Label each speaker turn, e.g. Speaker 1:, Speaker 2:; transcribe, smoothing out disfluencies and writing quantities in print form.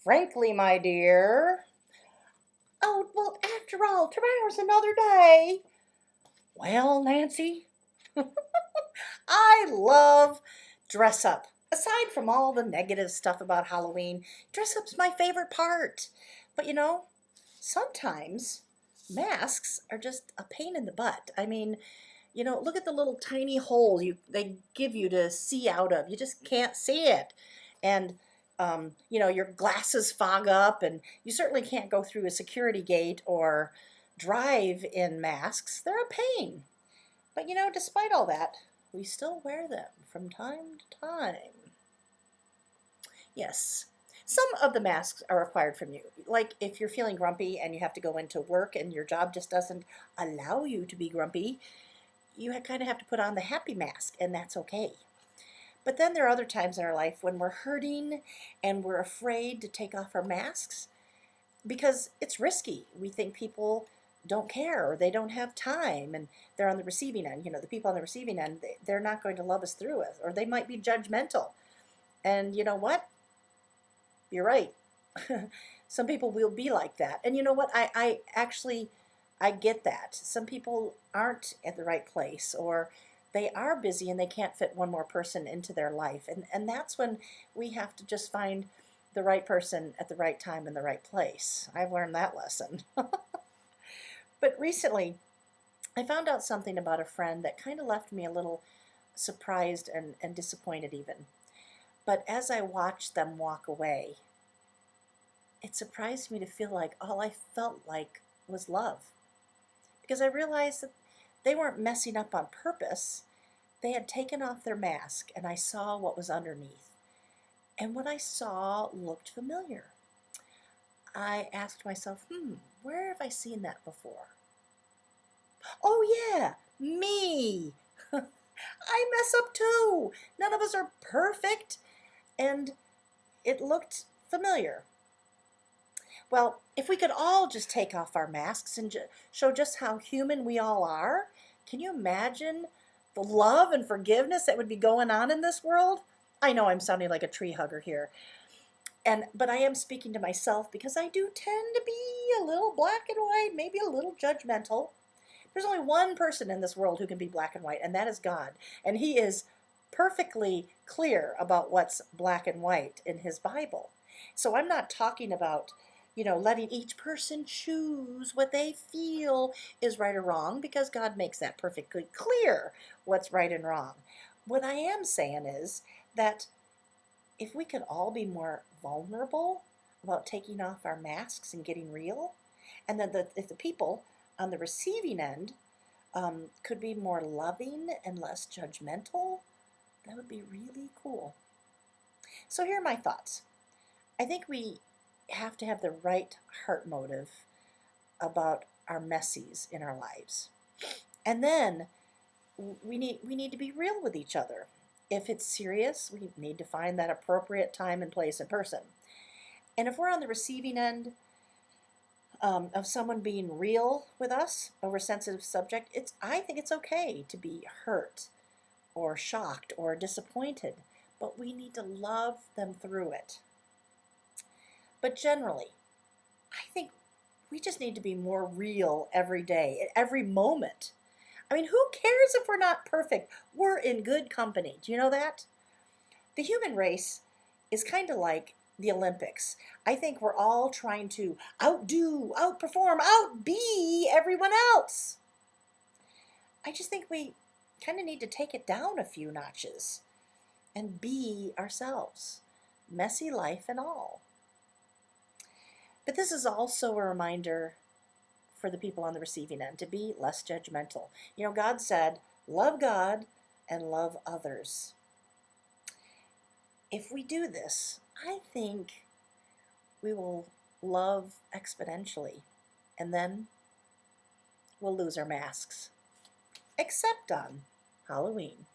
Speaker 1: Frankly, my dear. Oh, well, after all, tomorrow's another day. Well, Nancy, I love dress up. Aside from all the negative stuff about Halloween, dress up's my favorite part. But sometimes masks are just a pain in the butt. Look at the little tiny hole they give you to see out of. You just can't see it. And your glasses fog up, and you certainly can't go through a security gate or drive in masks. They're a pain. But despite all that, we still wear them from time to time. Yes. Some of the masks are required from you. Like if you're feeling grumpy and you have to go into work and your job just doesn't allow you to be grumpy, you kind of have to put on the happy mask, and that's okay. But then there are other times in our life when we're hurting and we're afraid to take off our masks because it's risky. We think people don't care or they don't have time, and they're on the receiving end. The people on the receiving end, they're not going to love us through it, or they might be judgmental. And you know what? You're right. Some people will be like that. And you know what? I actually I get that. Some people aren't at the right place, or they are busy and they can't fit one more person into their life. And that's when we have to just find the right person at the right time in the right place. I've learned that lesson. But recently, I found out something about a friend that kind of left me a little surprised and disappointed, even. But as I watched them walk away, it surprised me to feel like all I felt like was love. Because I realized that they weren't messing up on purpose. They had taken off their mask, and I saw what was underneath. And what I saw looked familiar. I asked myself, where have I seen that before? Oh, yeah, me. I mess up too. None of us are perfect. And it looked familiar. Well, if we could all just take off our masks and show just how human we all are, can you imagine the love and forgiveness that would be going on in this world? I know I'm sounding like a tree hugger here. But I am speaking to myself because I do tend to be a little black and white, maybe a little judgmental. There's only one person in this world who can be black and white, and that is God. And he is perfectly clear about what's black and white in his Bible. So I'm not talking about, letting each person choose what they feel is right or wrong, because God makes that perfectly clear what's right and wrong. What I am saying is that if we could all be more vulnerable about taking off our masks and getting real, and then if the people on the receiving end could be more loving and less judgmental, that would be really cool. So here are my thoughts. I think we have to have the right heart motive about our messies in our lives. And then we need to be real with each other. If it's serious, we need to find that appropriate time and place and person. And if we're on the receiving end of someone being real with us over a sensitive subject, I think it's okay to be hurt or shocked or disappointed, but we need to love them through it. But generally, I think we just need to be more real every day, at every moment. Who cares if we're not perfect? We're in good company. Do you know that? The human race is kind of like the Olympics. I think we're all trying to outdo, outperform, outbe everyone else. I just think we kind of need to take it down a few notches and be ourselves, messy life and all. But this is also a reminder for the people on the receiving end to be less judgmental. God said, love God and love others. If we do this, I think we will love exponentially, and then we'll lose our masks, except on Halloween.